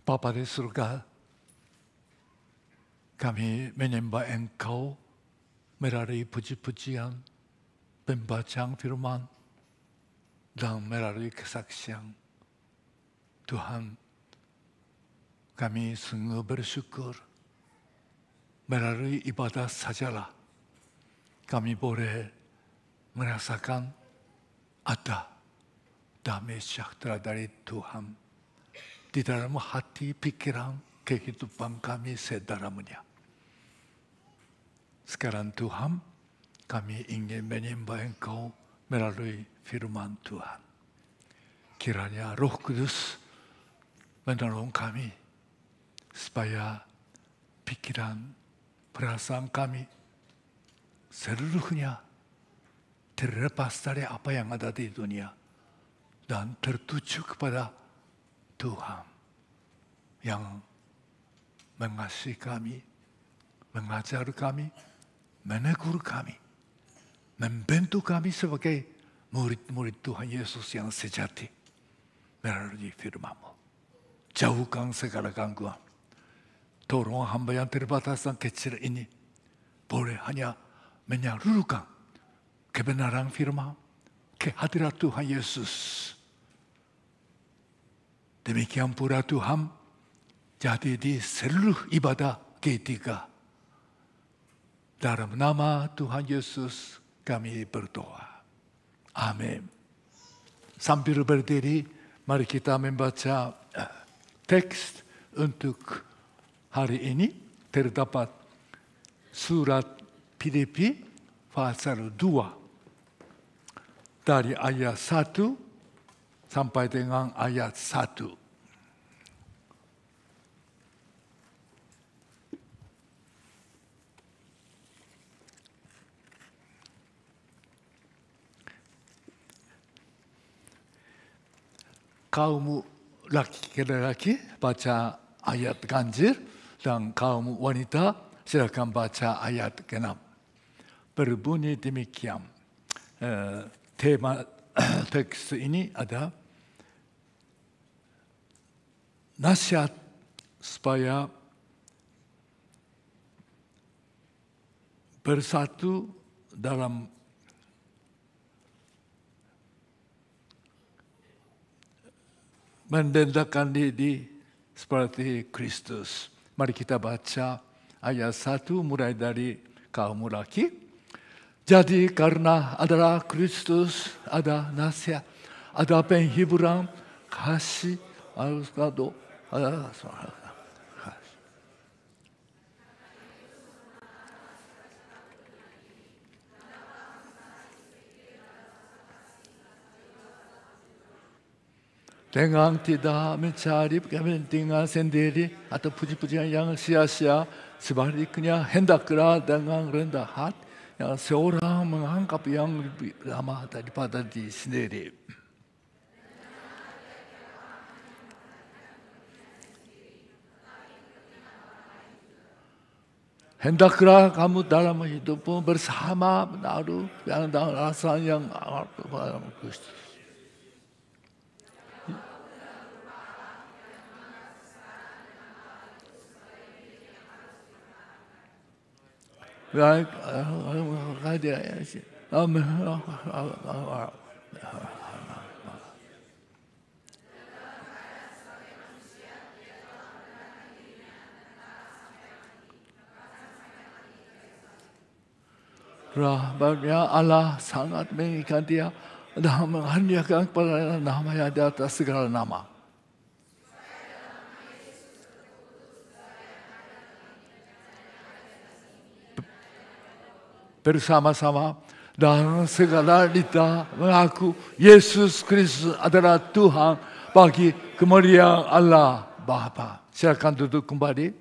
Bapa di surga, kami menyembah Engkau melalui puji-pujian, pembacaan firman, dan melalui kesaksian. Tuhan, kami sungguh bersyukur melalui ibadah sajalah kami boleh merasakan ada damai sejahtera dari Tuhan di dalam hati, pikiran, kehidupan kami sedalamnya. Sekarang Tuhan, kami ingin menyembah Engkau melalui firman Tuhan. Kiranya Roh Kudus menolong kami supaya pikiran, perasaan kami seluruhnya terlepas dari apa yang ada di dunia dan tertuju kepada Tuhan yang mengasihi kami, mengajar kami, menegur kami, membentuk kami sebagai murid-murid Tuhan Yesus yang sejati melalui firman-Mu. Jauhkan segala gangguan. Tolong hamba yang terbatas dan kecil ini boleh hanya menyalurkan kebenaran firman, kehadirat Tuhan Yesus. Demikian pula Tuhan jadi di seluruh ibadah ketiga. Dalam nama Tuhan Yesus kami berdoa. Amin. Sambil berdiri, mari kita membaca teks untuk hari ini. Terdapat surat Filipi pasal 2 dari ayat 1 sampai dengan ayat 1. Kaum laki-laki baca ayat ganjil dan kaum wanita silakan baca ayat genap. Berbunyi demikian. Tema teks ini ada nasihat supaya bersatu dalam mendendahkan diri seperti Kristus. Mari kita baca ayat 1 mulai dari kaum laki. Jadi karena adalah Kristus, ada nasihat, ada penghiburan, kasih, kado, ada dengan tidak mencari kepentingan sendiri atau puji-pujian yang sia-sia, sebaliknya hendaklah dengan rendah hati yang seorang menganggap yang lebih lama daripada diri sendiri. Hendaklah kamu dalam hidupmu bersama menaruh yang dan rasa yang kepada Kristus. Baik, rahmatnya Allah sangat menginginkan dia dan menghadiahkan kepada nama yang di atas segala nama. Bersama-sama dan segala lidah mengaku Yesus Kristus adalah Tuhan bagi kemuliaan Allah Bapa. Silakan duduk kembali.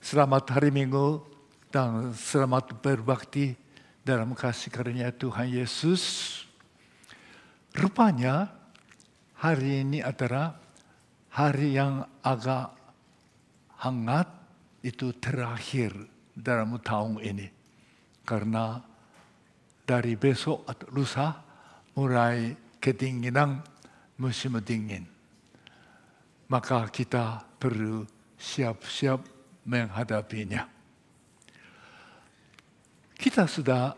Selamat hari Minggu dan selamat berbakti dalam kasih karunia Tuhan Yesus. Rupanya hari ini adalah hari yang agak hangat itu terakhir dalam tahun ini. Karena dari besok atau lusa mulai kedinginan musim dingin. Maka kita perlu siap-siap menghadapinya. Kita sudah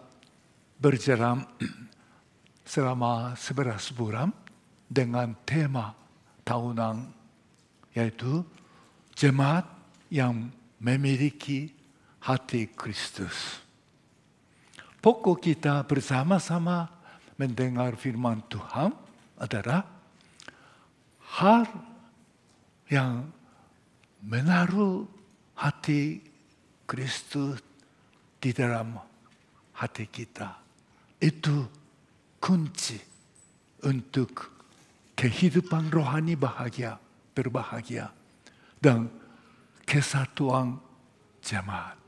berjalan selama 11 bulan dengan tema tahunan, yaitu jemaat yang memiliki hati Kristus. Pokok kita bersama-sama mendengar firman Tuhan adalah hal yang menaruh hati Kristus di dalam hati kita. Itu kunci untuk kehidupan rohani berbahagia, dan kesatuan jemaat.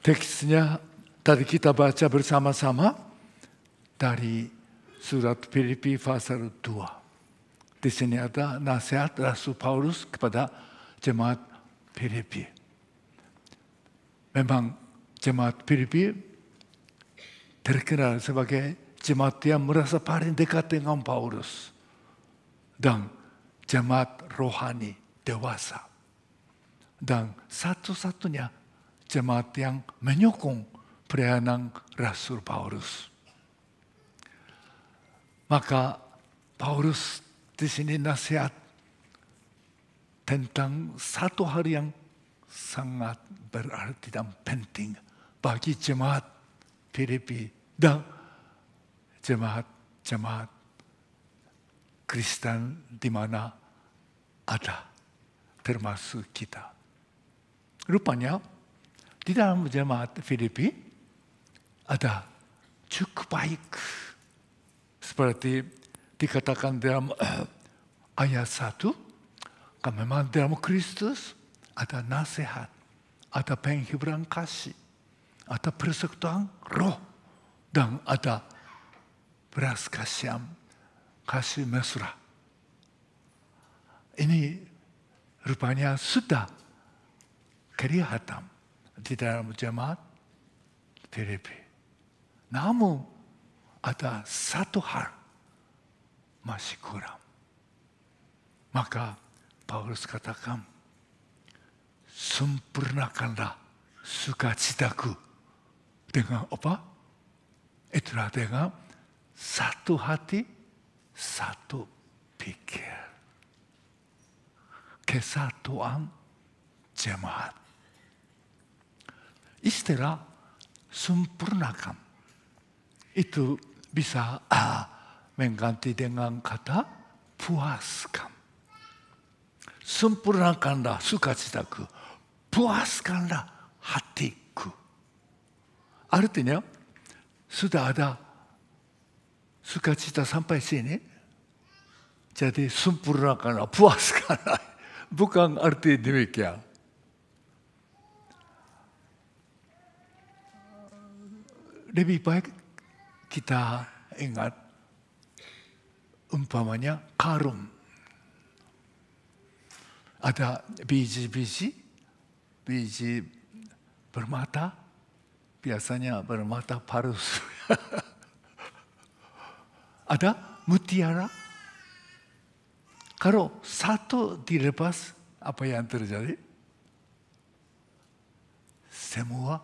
Teksnya tadi kita baca bersama-sama dari surat Filipi pasal 2. Di sini ada nasihat Rasul Paulus kepada jemaat Filipi. Memang jemaat Filipi terkenal sebagai jemaat yang merasa paling dekat dengan Paulus. Dan jemaat rohani dewasa. Dan satu-satunya jemaat yang menyokong pelayanan Rasul Paulus. Maka Paulus di sini nasihat tentang satu hal yang sangat berarti dan penting bagi jemaat Filipi dan jemaat Kristen di mana ada, termasuk kita. Rupanya di dalam jemaat Filipi ada cukup baik, seperti dikatakan dalam ayat 1, kan memang dalam Kristus ada nasihat, ada penghiburan kasih, ada persekutuan roh, dan ada belas kasihan, kasih mesra. Ini rupanya sudah kelihatan di dalam jemaat Filipi. Namun ada satu hal masih kurang. Maka Paulus katakan, sempurnakanlah sukacitaku dengan apa? Itulah dengan satu hati, satu pikir. Kesatuan jemaat. Istilah sempurnakan itu bisa mengganti dengan kata puaskan. Sempurnakanlah sukacitaku, puaskanlah hatiku. Artinya sudah ada sukacita sampai sini, jadi sempurnakanlah, puaskanlah. Bukan arti demikian. Lebih baik kita ingat umpamanya karung. Ada biji bermata, biasanya bermata palsu. Ada mutiara. Kalau satu dilepas, apa yang terjadi? Semua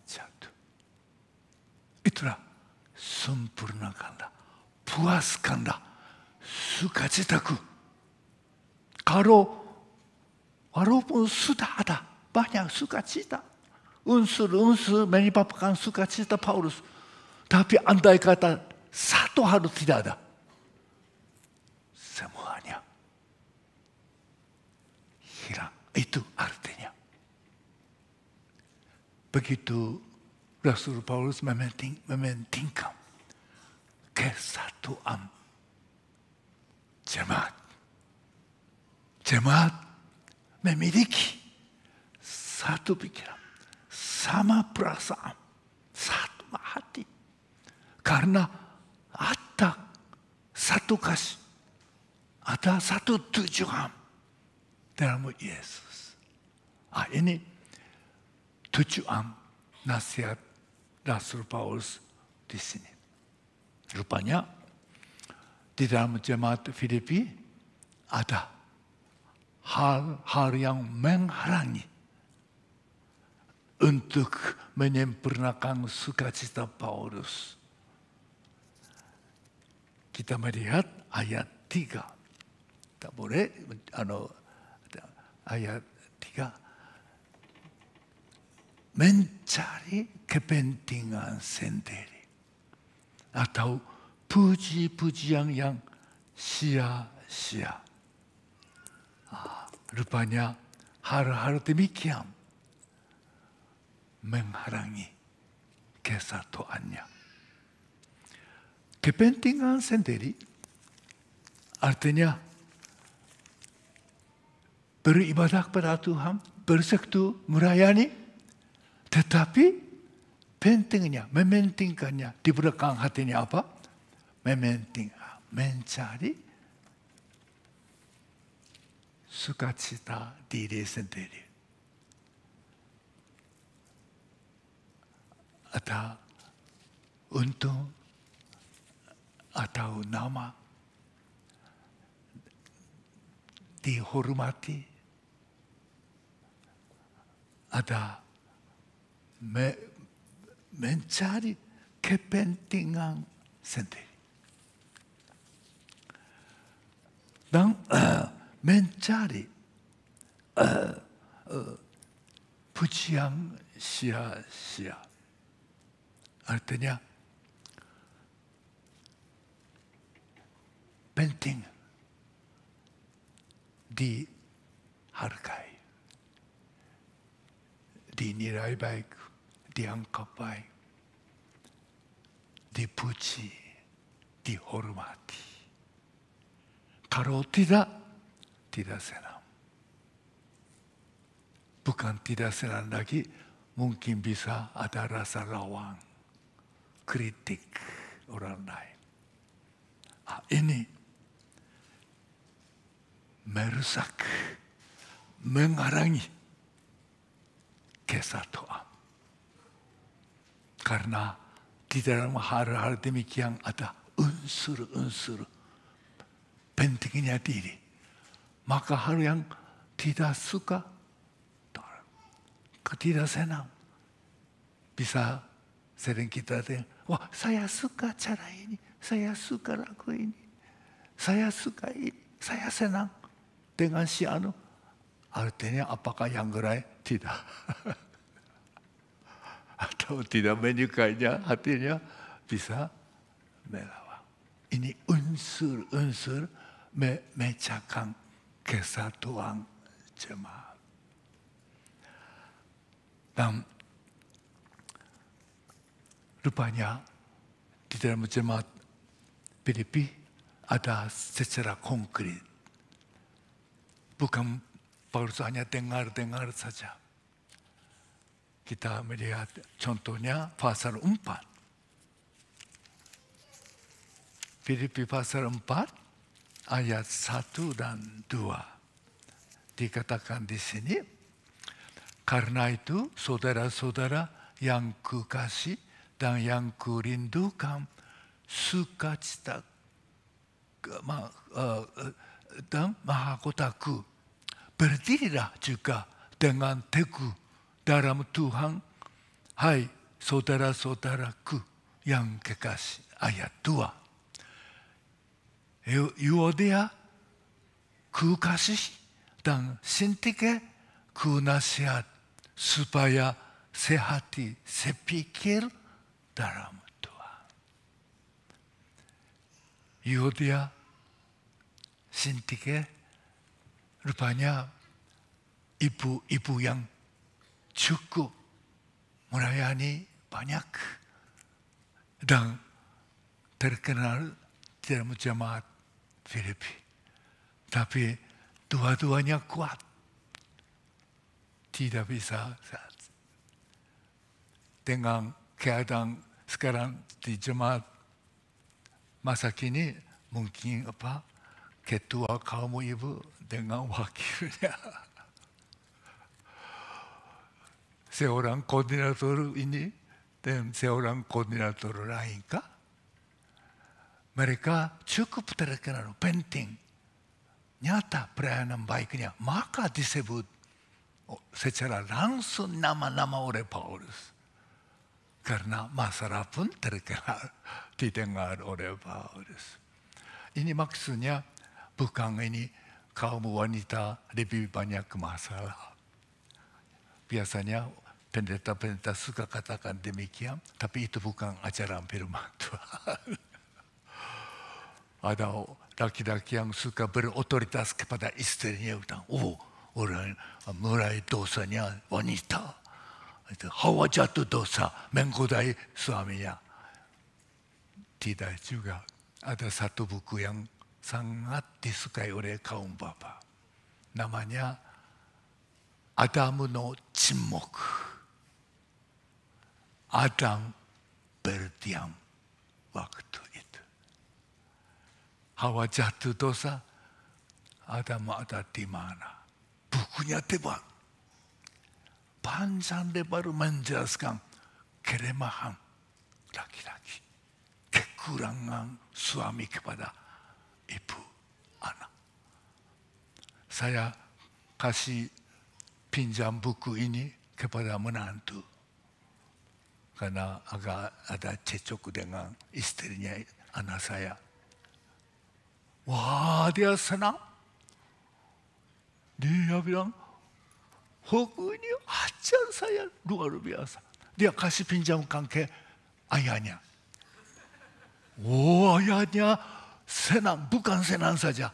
jatuh. Itulah sempurnakanlah, puaskanlah sukacitaku. Kalau walaupun sudah ada banyak sukacita, unsur-unsur menyebabkan sukacita Paulus, tapi andai kata satu hal tidak ada, semuanya hilang. Itu artinya. Begitu Rasul Paulus mementingkan kesatuan jemaat. Jemaat memiliki satu pikiran, sama perasaan, satu hati. Karena ada satu kasih, ada satu tujuan. dalam Yesus. Ini tujuan nasihat Rasul Paulus di sini. Rupanya di dalam jemaat Filipi ada hal-hal yang menghalangi untuk menyempurnakan sukacita Paulus. Kita melihat ayat 3. Tak boleh, ayat 3. Mencari kepentingan sendiri. Atau puji-pujian yang sia-sia. Rupanya hal-hal demikian menghalangi kesatuannya. Kepentingan sendiri artinya beribadah kepada Tuhan, bersekutu, melayani, tetapi pentingnya, mementingkannya di belakang hatinya apa? Mencari sukacita diri sendiri. Ada untung atau nama dihormati, ada mencari kepentingan sendiri dan mencari pujian sia-sia. Artinya penting dihargai, dinilai baik, dianggap baik, dipuji, dihormati. Kalau tidak senang. Bukan tidak senang lagi, mungkin bisa ada rasa lawan, kritik orang lain. Ini merusak, menghalangi kesatuan. Karena di dalam hal-hal demikian ada unsur-unsur pentingnya diri. Maka hal yang tidak suka, tidak senang, bisa sering kita dengar, wah saya suka cara ini, saya suka lagu ini, saya suka ini, saya senang dengan si anu. Artinya apakah yang gerai? Tidak. Atau tidak menyukainya, hatinya bisa melawan. Ini unsur-unsur memecahkan kesatuan jemaat. Dan rupanya di dalam jemaat Filipi ada secara konkret. Bukan Paulus hanya dengar-dengar saja. Kita melihat contohnya pasal 4. Filipi pasal 4 ayat 1 dan 2. Dikatakan di sini, karena itu saudara-saudara yang kukasih dan yang kurindukan, sukacita dan mahkotaku, berdirilah juga dengan teguh dalam Tuhan, hai saudara-saudaraku yang kekasih. Ayat 2. Euodia ku kasih dan Sintike ku nasihat supaya sehati sepikir dalam Tuhan. Euodia, Sintike rupanya ibu-ibu yang cukup melayani banyak dan terkenal dalam jemaat Filipi. Tapi dua-duanya kuat. Tidak bisa dengan keadaan sekarang di jemaat masa kini mungkin ketua kaum ibu dengan wakilnya. Seorang koordinator ini dan seorang koordinator lain kah? Mereka cukup terkenal, penting. Nyata pelayanan baiknya, maka disebut secara langsung nama-nama oleh Paulus. Karena masalah pun terkenal, didengar oleh Paulus. Ini maksudnya bukan ini kaum wanita lebih banyak masalah. Biasanya pendeta-pendeta suka katakan demikian, tapi itu bukan ajaran firman Tuhan. Ada laki-laki yang suka berotoritas kepada istrinya, orang mulai dosanya wanita. Itu Hawa jatuh dosa, menggodai suaminya. Tidak juga. Ada satu buku yang sangat disukai oleh kaum bapa. Namanya Adam no Cimok. Adam berdiam waktu itu. Hawa jatuh dosa, Adam ada di mana? Bukunya tebal. Panjang lebar menjelaskan kelemahan laki-laki. Kekurangan suami kepada ibu, anak. Saya kasih pinjam buku ini kepada menantu. Karena agak ada cecok dengan istrinya, anak saya. Wah, dia senang. Dia bilang, buku ini ajar saya luar biasa. Dia kasih pinjamkan ke ayahnya. Oh, ayahnya senang, bukan senang saja.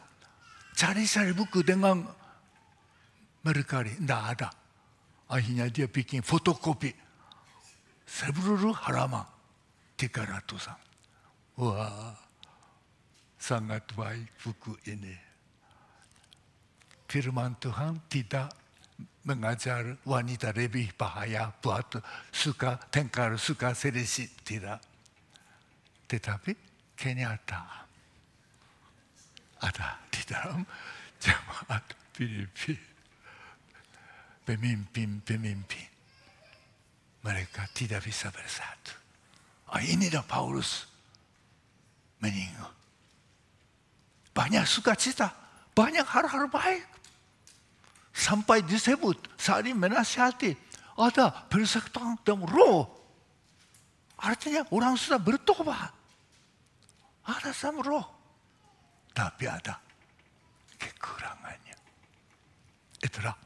Cari-cari buku dengan Mercari, tidak ada. Akhirnya dia bikin fotokopi. Seluruh halaman 300-an. Wah, sangat baik buku ini. Firman Tuhan tidak mengajar wanita lebih bahaya buat suka tengkar, suka selisih, tidak. Tetapi kenyataan ada di dalam jemaat Filipi. Pemimpin-pemimpin mereka tidak bisa bersatu. Inilah Paulus meninggal. Banyak sukacita, banyak hal-hal baik. Sampai disebut saling menasihati. Ada persekutuan dan roh. Artinya orang sudah bertobat. Ada sama roh. Tapi ada kekurangannya. Itulah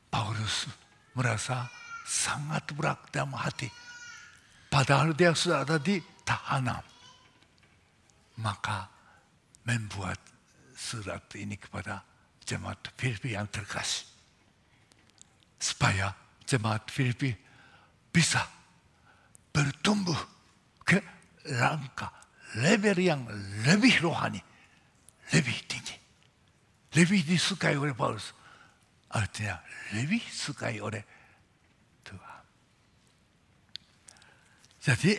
Paulus merasa sangat berat dalam hati. Padahal dia sudah ada di tahanan. Maka membuat surat ini kepada jemaat Filipi yang terkasih. Supaya jemaat Filipi bisa bertumbuh ke langkah level yang lebih rohani, lebih tinggi, lebih disukai oleh Paulus. Artinya lebih sukai oleh Tuhan. Jadi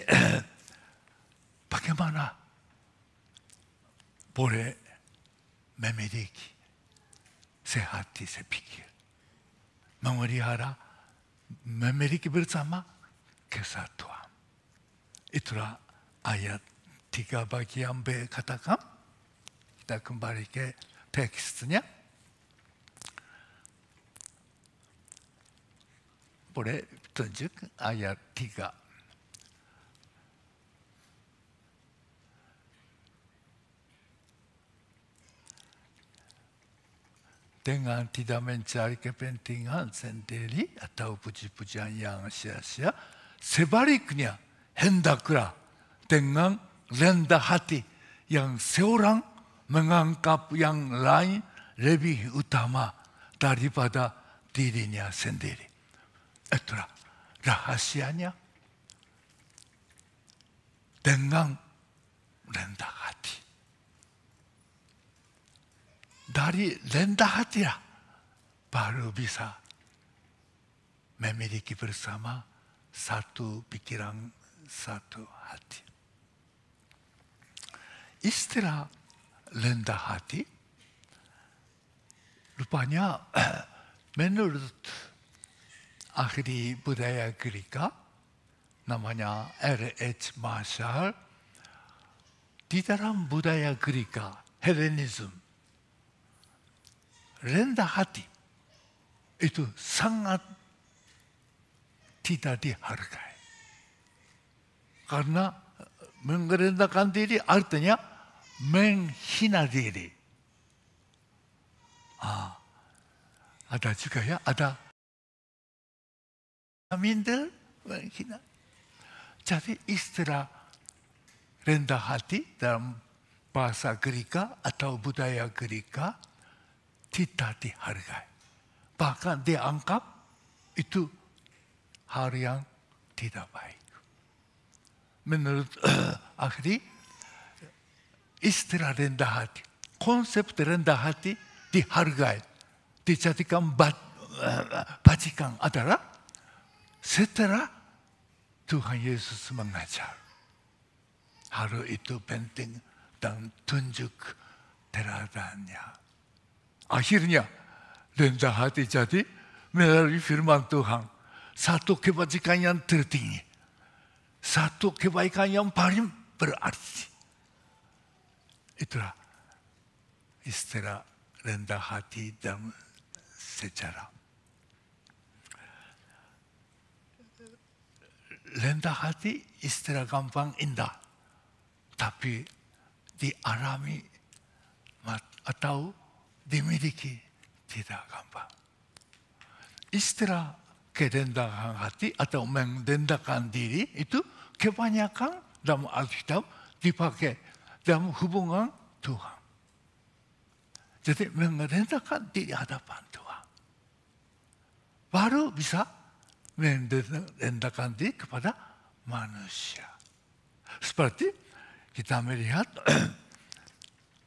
bagaimana boleh memiliki sehati sepikir, memelihara, memiliki bersama kesatuan. Itulah ayat 3 bagian B katakan. Kita kembali ke teksnya. Boleh tunjuk ayat 3. Dengan tidak mencari kepentingan sendiri atau puji-pujian yang sia-sia, sebaliknya hendaklah dengan rendah hati yang seorang menganggap yang lain lebih utama daripada dirinya sendiri. Itulah rahasianya dengan rendah hati. Dari rendah hatilah baru bisa memiliki bersama satu pikiran, satu hati. Istilah rendah hati. Rupanya menurut ahli budaya Greka, namanya R.H. Marshall, di dalam budaya Greka, Helenisme, rendah hati itu sangat tidak dihargai. Karena merendahkan diri artinya menghina diri. Ada juga ya, ada minder menghina. Jadi istilah rendah hati dalam bahasa Greka atau budaya Greka tidak dihargai. Bahkan dianggap itu hal yang tidak baik. Menurut ahli, istilah rendah hati, konsep rendah hati dihargai, dijadikan bajikan adalah setelah Tuhan Yesus mengajar. Hal itu penting dan tunjuk teladannya. Akhirnya rendah hati jadi melalui firman Tuhan. Satu kebajikan yang tertinggi. Satu kebaikan yang paling berarti. Itulah istilah rendah hati dalam sejarah. Rendah hati istilah gampang indah. Tapi dialami atau dimiliki tidak gampang. Istilah kerendahan hati atau merendahkan diri itu kebanyakan dalam Alkitab dipakai dalam hubungan Tuhan. Jadi merendahkan diri hadapan Tuhan. Baru bisa merendahkan diri kepada manusia. Seperti kita melihat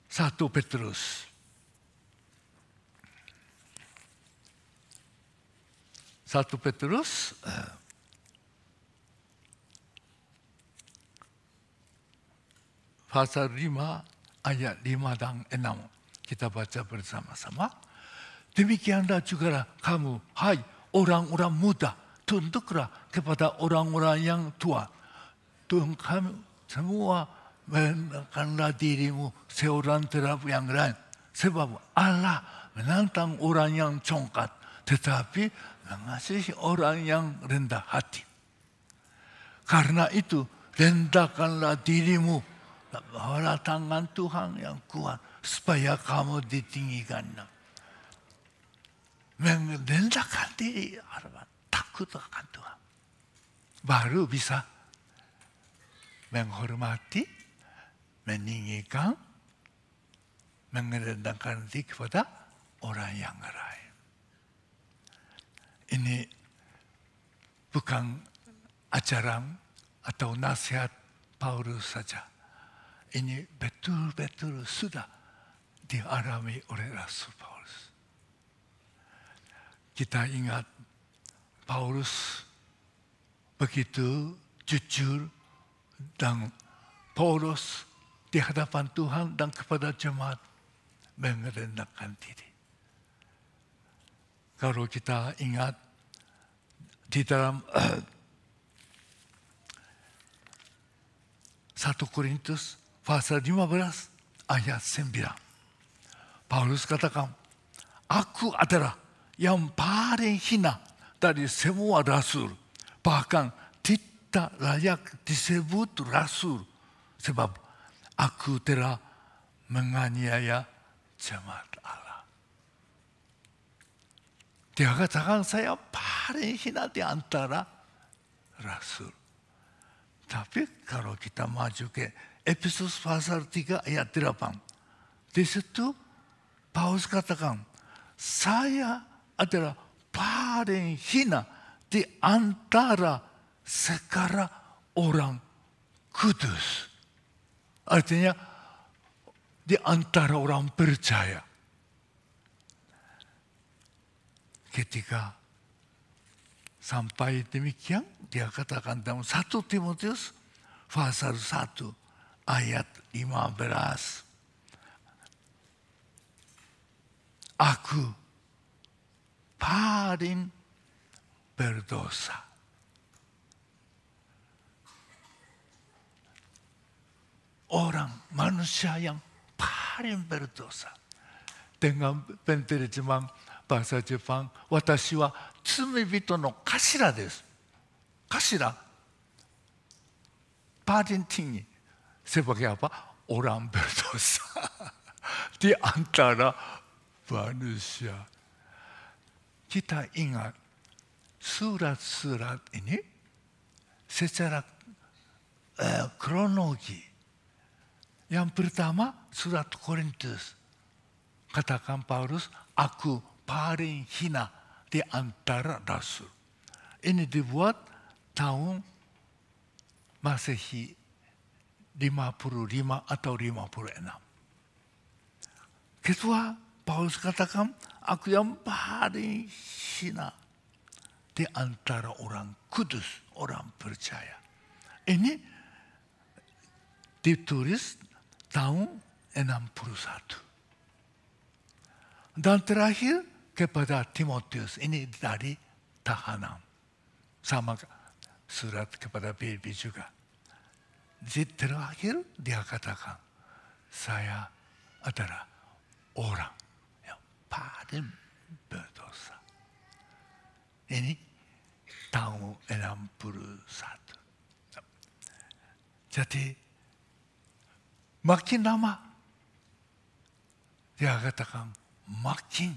1 Petrus. 1 Petrus pasal 5 ayat 5 dan 6 kita baca bersama-sama. Demikianlah juga kamu, hai orang-orang muda, tunduklah kepada orang-orang yang tua. Tuhan kamu semua merendahkanlah dirimu seorang terhadap yang lain. Sebab Allah menantang orang yang congkak, tetapi mengasihi orang yang rendah hati. Karena itu, rendahkanlah dirimu bawah tangan Tuhan yang kuat, supaya kamu ditinggikan. Merendahkan diri, takut akan Tuhan. Baru bisa menghormati, meninggikan, merendahkan diri kepada orang yang lain. Ini bukan ajaran atau nasihat Paulus saja. Ini betul-betul sudah dialami oleh Rasul Paulus. Kita ingat Paulus begitu jujur dan polos di hadapan Tuhan dan kepada jemaat merendahkan diri. Kalau kita ingat di dalam 1 Korintus pasal 15 ayat 9. Paulus katakan, aku adalah yang paling hina dari semua rasul. Bahkan tidak layak disebut rasul. Sebab aku telah menganiaya jemaat Allah. Dia katakan saya paling hina di antara rasul. Tapi kalau kita maju ke Efesus pasal 3 ayat 8. Di situ Paulus katakan, saya adalah paling hina di antara segala orang kudus. Artinya di antara orang percaya. Ketika sampai demikian, dia katakan dalam 1 Timotius pasal 1 ayat 15. aku paling berdosa. Orang manusia yang paling berdosa. Dengan penterjemah bahasa Jepang, 私は罪人の頭です。頭. Paling tinggi. Sebagai apa? Orang berdosa. Di antara manusia. Kita ingat surat-surat ini secara kronologi. Yang pertama surat Korintus. Katakan Paulus, aku paling hina di antara rasul. Ini dibuat tahun Masehi 55 atau 56. Kedua, Paulus katakan, aku yang paling hina di antara orang kudus, orang percaya. Ini ditulis tahun 61. Dan terakhir kepada Timotius, ini dari tahanan. Sama surat kepada Filipi juga. Di terakhir dia katakan, saya adalah orang yang paling berdosa. Ini tahun 61. Jadi, makin lama dia katakan, makin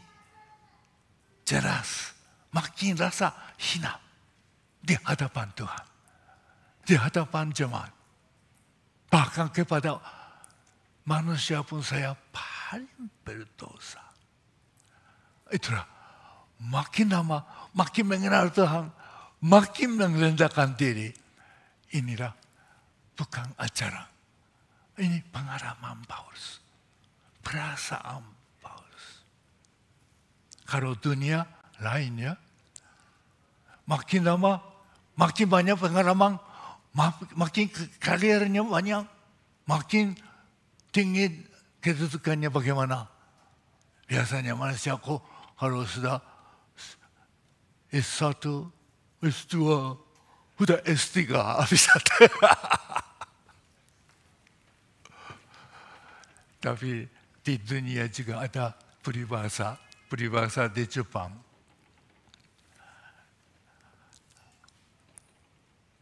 jelas, makin rasa hina di hadapan Tuhan, di hadapan jemaat. Bahkan kepada manusia pun saya paling berdosa. Itulah makin lama, makin mengenal Tuhan, makin merendahkan diri. Inilah bukan acara. Ini pengalaman Paulus, perasaan Paulus. Kalau dunia lainnya, makin lama, makin banyak pengalaman, makin karirnya banyak, makin tinggi kedudukannya bagaimana. Biasanya manusia kok kalau sudah S1, S2, sudah S3 bisa. Tapi di dunia juga ada peribahasa di Jepang.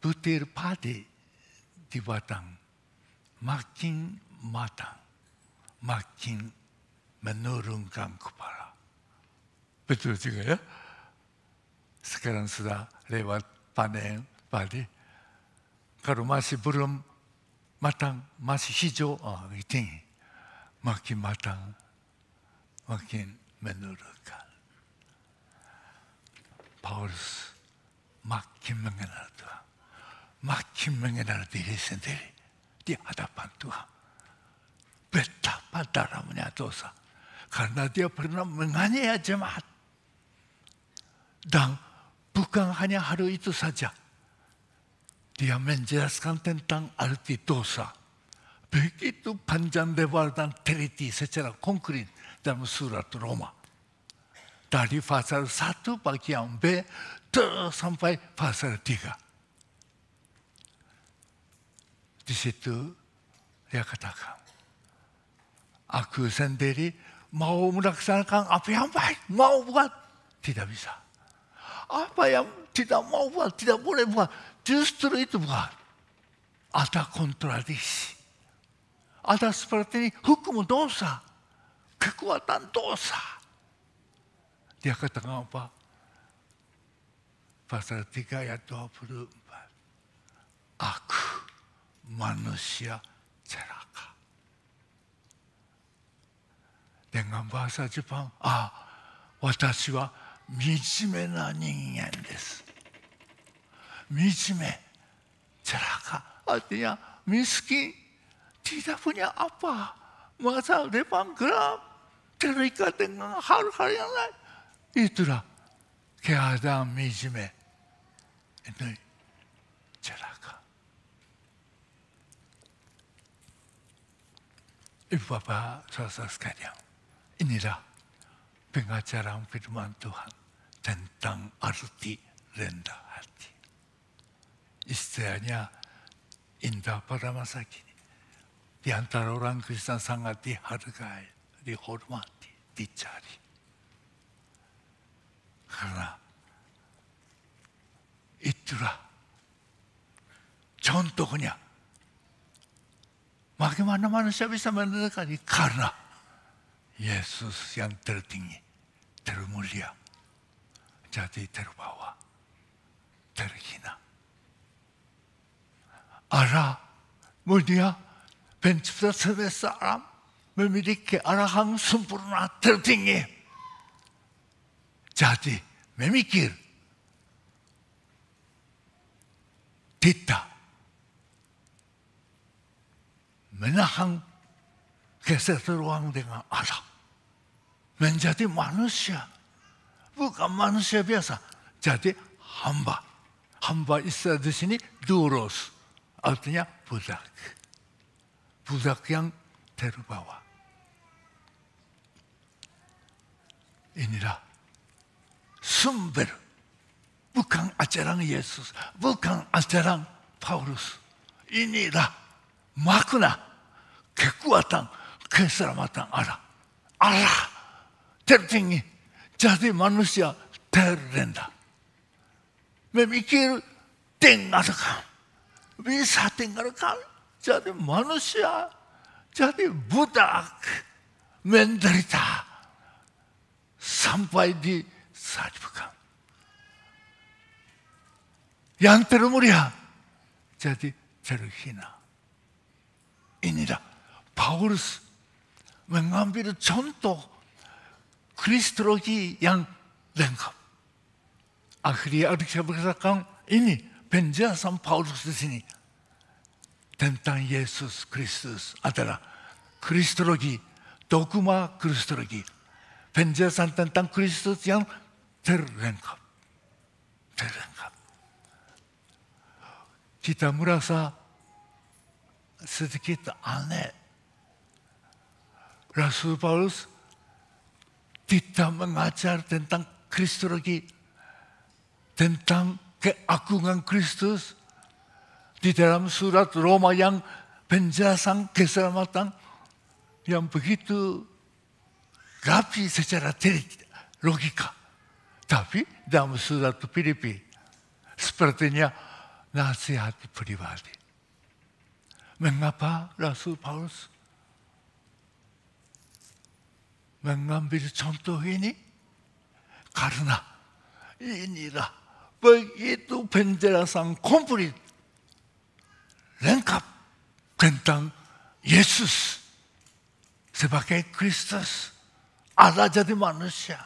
Butir padi di batang, makin matang, makin menurunkan kepala. Betul juga ya? Sekarang sudah lewat panen padi. Kalau masih belum matang, masih hijau, tinggi. Makin matang, makin menurunkan. Paulus makin mengenal Tuhan. Makin mengenal diri sendiri di hadapan Tuhan. Betapa dalamnya dosa. Karena dia pernah menganiaya jemaat. Dan bukan hanya hal itu saja. Dia menjelaskan tentang arti dosa. Begitu panjang lebar dan teliti secara konkret dalam surat Roma. Dari pasal 1 bagian B terus sampai pasal 3. Di situ dia katakan, aku sendiri mau melaksanakan apa yang baik, mau buat, tidak bisa. Apa yang tidak mau buat, tidak boleh buat, justru itu buat. Ada kontradiksi. Ada seperti ini, hukum dosa, kekuatan dosa. Dia katakan apa? Pasal 3 ayat 24. Aku manusia celaka. Dengan bahasa Jepang, 私は惨めな人間です。惨め, celaka, artinya miskin, tidak punya apa. Masa depan gelap, terikat dengan hal-hal yang lain. Itulah keadaan惨め. Itu celaka. Ibu bapak saudara sekalian, inilah pengajaran firman Tuhan tentang arti rendah hati. Istilahnya indah pada masa kini. Di antara orang Kristen sangat dihargai, dihormati, dicari. Karena itulah contohnya. Bagaimana manusia bisa mendekati? Karena Yesus yang tertinggi, termulia, jadi terbawa, terhina. Allah mulia, pencipta semesta alam, memiliki arahan sempurna tertinggi. Jadi memikir tidak menahan keseteruan dengan Allah. Menjadi manusia. Bukan manusia biasa. Jadi hamba. Hamba istilah di sini doulos. Artinya budak. Budak yang terbawa. Inilah sumber. Bukan ajaran Yesus. Bukan ajaran Paulus. Inilah makna, kekuatan, keselamatan Allah. Allah tertinggi. Jadi manusia terendah. Memikir tinggalkan. Bisa tinggalkan. Jadi manusia. Jadi budak. Menderita. Sampai disalibkan. Yang termulia. Jadi terhina. Inilah Paulus mengambil contoh kristologi yang lengkap. Akhirnya saya berkatakan ini penjelasan Paulus di sini tentang Yesus Kristus adalah kristologi, dogma kristologi, penjelasan tentang Kristus yang terlengkap. Kita merasa sedikit aneh. Rasul Paulus tidak mengajar tentang kristologi, tentang keagungan Kristus di dalam surat Roma yang penjelasan keselamatan yang begitu rapi secara logika. Tapi dalam surat Filipi sepertinya nasihat pribadi. Mengapa Rasul Paulus mengambil contoh ini? Karena inilah begitu penjelasan komplit, lengkap tentang Yesus sebagai Kristus, Allah jadi manusia,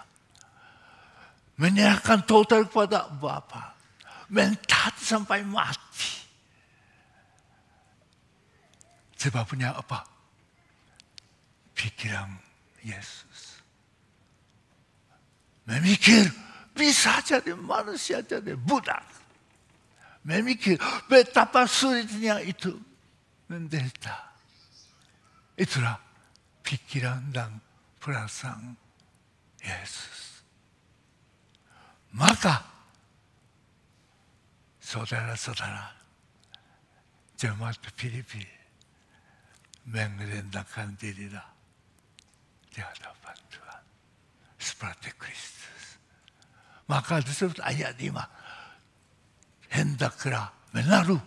menyerahkan total kepada Bapa, mentaati sampai mati. Sebabnya apa? Pikiran Yesus. Memikir bisa jadi manusia jadi budak. Memikir betapa sulitnya itu menderita. Itulah pikiran dan perasaan Yesus. Maka saudara-saudara jemaat Filipi merendahkan dirilah di hadapan Tuhan seperti Kristus. Maka disebut ayat 5, hendaklah menaruh.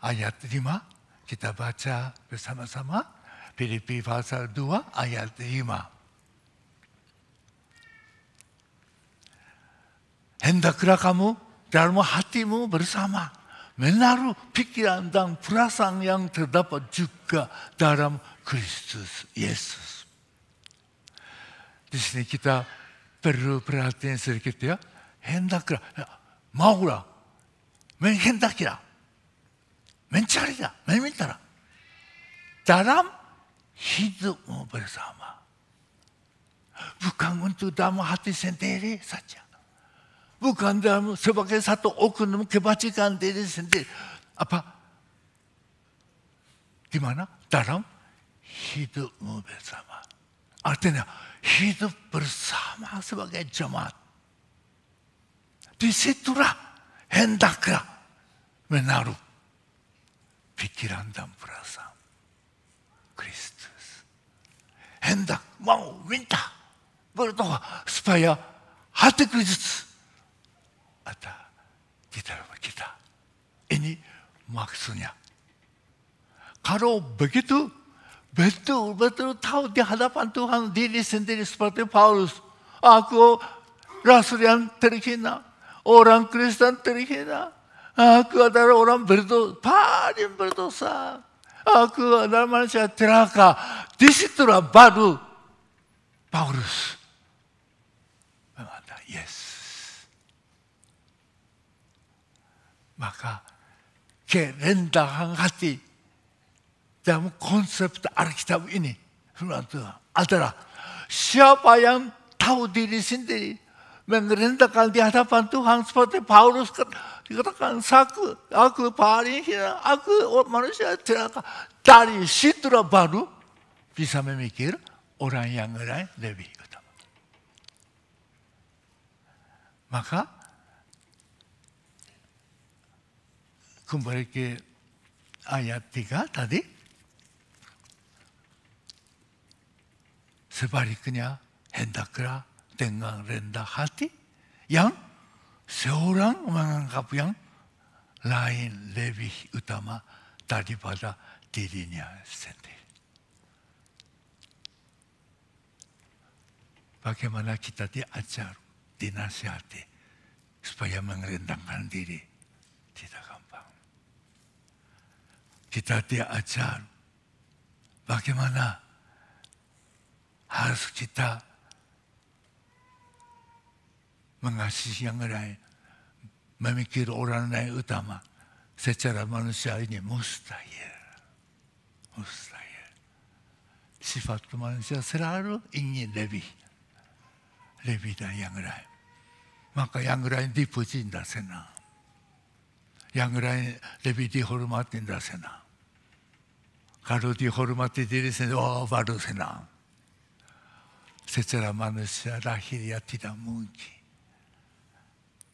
Ayat 5 kita baca bersama-sama. Filipi pasal 2 ayat 5. Hendaklah kamu dalam hatimu bersama menaruh pikiran dan perasaan yang terdapat juga dalam Kristus Yesus. Di sini kita perlu perhatian sedikit ya. Hendaklah, maulah, menghendakilah, mencarilah, memintalah dalam hidupmu bersama. Bukan untuk dalam hati sendiri saja. Bukan dalam sebagai satu oknum kebajikan diri sendiri. Apa? Di mana? Dalam hidupmu bersama. Artinya hidup bersama sebagai jemaat. Disitulah hendaklah menaruh pikiran dan perasaan Kristus. Hendak mau minta berdoa supaya hati Kristus ada di dalam kita. Ini maksudnya. Kalau begitu, betul-betul tahu di hadapan Tuhan diri sendiri seperti Paulus. Aku rasul yang terhina, orang Kristen terhina. Aku adalah orang berdosa, paling berdosa. Aku adalah manusia celaka. Disitulah baru Paulus mengatakan yes. Maka kerendahan hati dalam konsep Alkitab ini adalah siapa yang tahu diri sendiri merendahkan di hadapan Tuhan seperti Paulus dikatakan aku paling hina, aku manusia celaka. Dari situlah baru bisa memikir orang yang lain lebih utama. Maka kembali ke ayat 3 tadi. Sebaliknya hendaklah dengan rendah hati yang seorang menganggap yang lain lebih utama daripada dirinya sendiri. Bagaimana kita diajar, dinasihati supaya merendahkan diri tidak gampang. Kita diajar bagaimana harus kita mengasihi yang lain, memikir orang lain utama. Secara manusia ini mustahil. Mustahil. Sifat manusia selalu ingin lebih dari yang lain. Maka yang lain dipuji tidak senang. Yang lain lebih dihormati tidak senang. Kalau dihormati diri sendiri, baru senang. Secara manusia lahiriah tidak mungkin.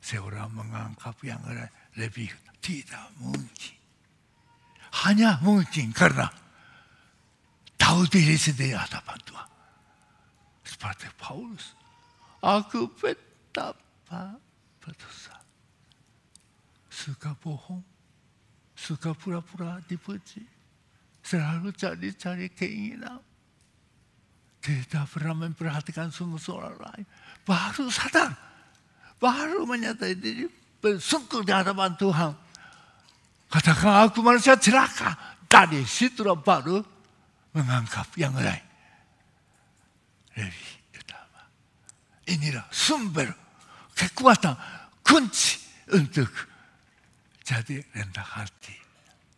Seorang menganggap yang lain lebih tidak mungkin. Hanya mungkin karena tahu diri sendiri hadapan Tuhan. Seperti Paulus. Aku betapa berdosa. Suka bohong. Suka pura-pura dipuji. Selalu cari-cari keinginan. Tidak pernah memperhatikan sungguh-sungguh orang lain. Baru sadar. Baru menyadari diri. Bersungguh di hadapan Tuhan. Katakan aku manusia celaka. Dari situlah baru menganggap yang lain lebih utama. Inilah sumber kekuatan kunci untuk jadi rendah hati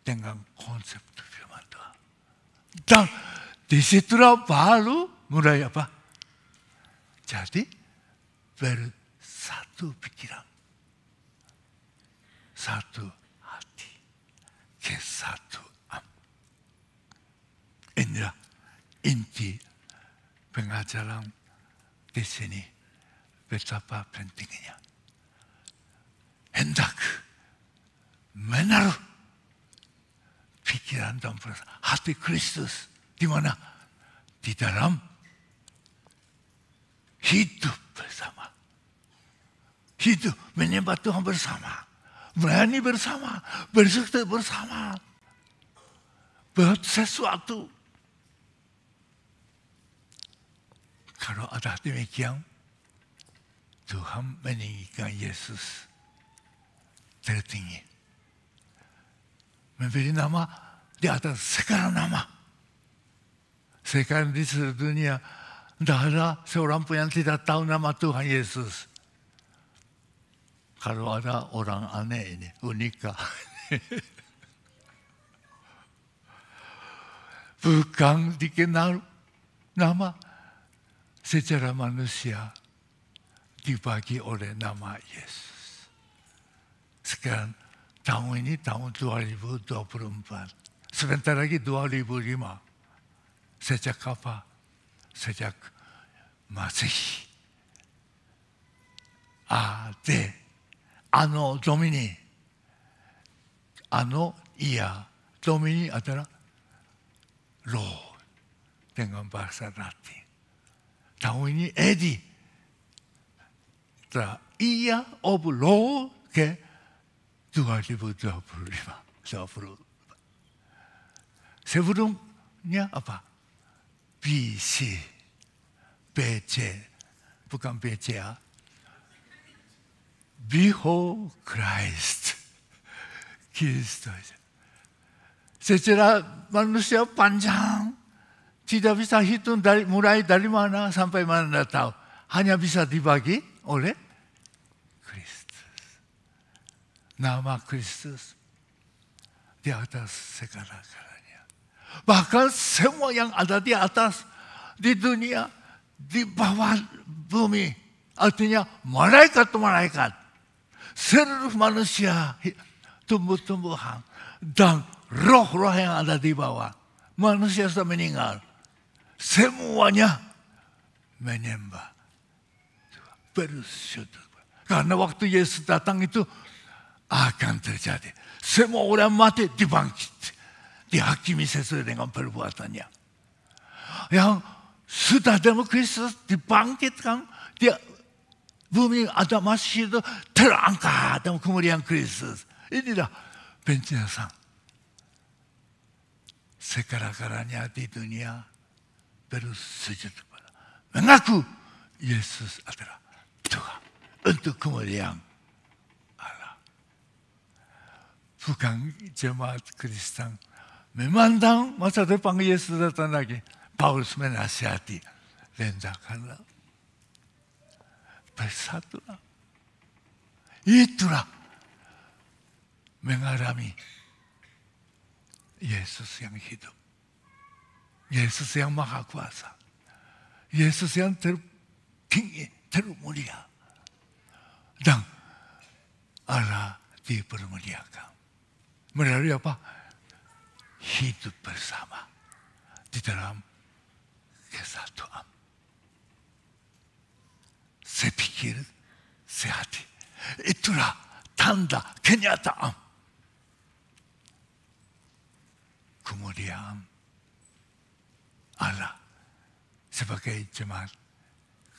dengan konsep firman Tuhan. Dan disitulah baru mulai apa? Jadi bersatu pikiran, satu hati, kesatuan. Inilah inti pengajaran di sini. Betapa pentingnya. Hendak menaruh pikiran dan perasaan hati Kristus di mana? Di dalam hidup bersama. Hidup menyembah Tuhan bersama. Melayani bersama. Bersukses bersama. Buat sesuatu. Kalau ada demikian, Tuhan meninggikan Yesus tertinggi. Memberi nama di atas segala nama. Sekarang di seluruh dunia, tidak ada seorang pun yang tidak tahu nama Tuhan Yesus. Kalau ada orang aneh ini, unika. Bukan dikenal nama secara manusia dibagi oleh nama Yesus. Sekarang tahun ini tahun 2024. Sebentar lagi 2005. Sejak kapan sejak Masehi. Domini, Domini adalah Lord dengan bahasa Latin. Tahun ini Edi, Year of Lord ke 2025. Sebelumnya apa? BC, bukan BCA. Before Christ, Kristus. Secara manusia panjang, tidak bisa hitung mulai dari mana sampai mana tahu. Hanya bisa dibagi oleh Kristus. Nama Kristus di atas segala-galanya. Bahkan semua yang ada di atas, di dunia, di bawah bumi, artinya malaikat-malaikat, seluruh manusia, tumbuh-tumbuhan, dan roh-roh yang ada di bawah. Manusia sudah meninggal. Semuanya menyembah Tuhan, bersyukur. Karena waktu Yesus datang itu akan terjadi. Semua orang mati dibangkit. Dihakimi sesuai dengan perbuatannya. Yang sudah demo Kristus dibangkitkan, dia bumi ada masih itu terangkat dalam kemuliaan Kristus. Inilah penjelasan. Segala-galanya di dunia bersujud kepada, mengaku Yesus adalah Tuhan untuk kemuliaan Allah. Bukan jemaat Kristen memandang masa depan Yesus datang lagi. Paulus menasihati, rendahkanlah, bersatulah. Itulah mengalami Yesus yang hidup, Yesus yang maha kuasa, Yesus yang tertinggi, termulia, dan Allah dipermuliakan melalui apa? Hidup bersama di dalam kesatuan. Sepikir, sehati. Itulah tanda kenyataan kemuliaan Allah sebagai jemaat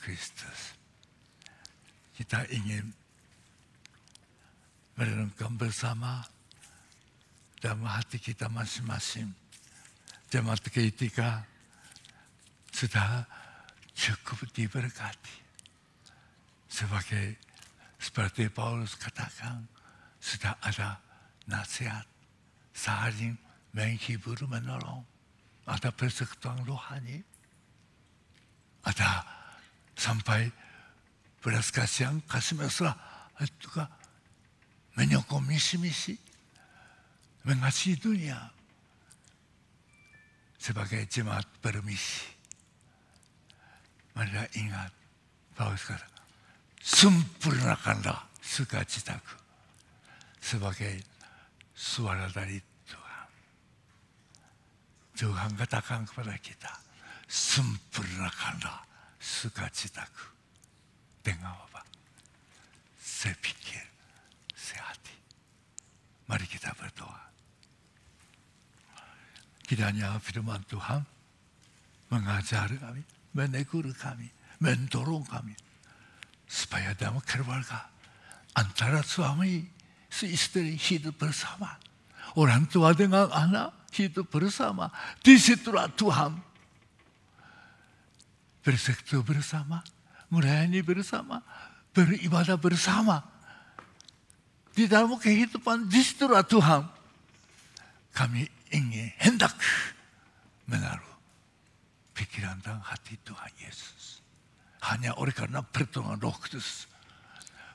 Kristus. Kita ingin merenungkan bersama dalam hati kita masing-masing. Jemaat ketika sudah cukup diberkati. Seperti Paulus katakan, sudah ada nasihat, saling menghibur, menolong. Ada persekutuan rohani. Ada sampai belas kasihan, kasih mesra, juga menyokong misi-misi, mengasihi dunia. Sebagai jemaat bermisi. Mari ingat, Paulus kata, sempurnakanlah sukacitaku sebagai suara dari Tuhan. Tuhan katakan kepada kita, sempurnakanlah sukacitaku dengan apa? Sepikir, sehati. Mari kita berdoa. Kiranya firman Tuhan mengajar kami, menegur kami, mendorong kami, supaya dalam keluarga antara suami istri hidup bersama, orang tua dengan anak hidup bersama. Disitulah Tuhan bersekutu bersama, melayani bersama, beribadah bersama. Di dalam kehidupan disitulah Tuhan kami ingin hendak menaruh pikiran dan hati Tuhan Yesus. Hanya oleh karena pertolongan Roh Kudus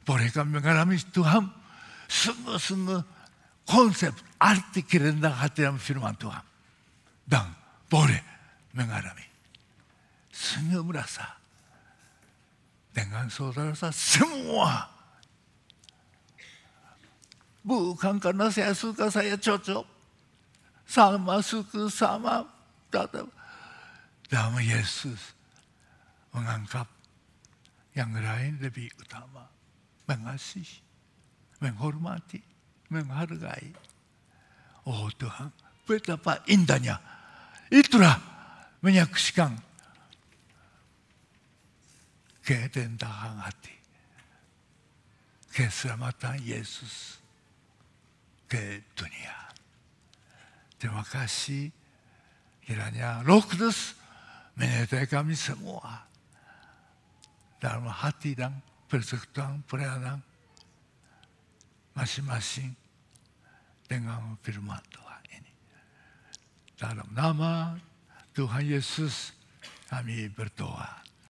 boleh kami mengalami Tuhan sungguh-sungguh konsep arti kerendahan hati dalam firman Tuhan, dan boleh mengalami sungguh merasa dengan saudara saya semua, bukan karena saya suka, saya cocok, sama suku, sama dalam Yesus menganggap yang lain lebih utama, mengasihi, menghormati, menghargai. Oh Tuhan, betapa indahnya. Itulah menyaksikan kerendahan hati, keselamatan Yesus ke dunia. Terima kasih. Kiranya Roh Kudus menyertai kami semua dalam hati dan persekutuan pelayanan masing-masing dengan firman Tuhan ini. Dalam nama Tuhan Yesus kami berdoa.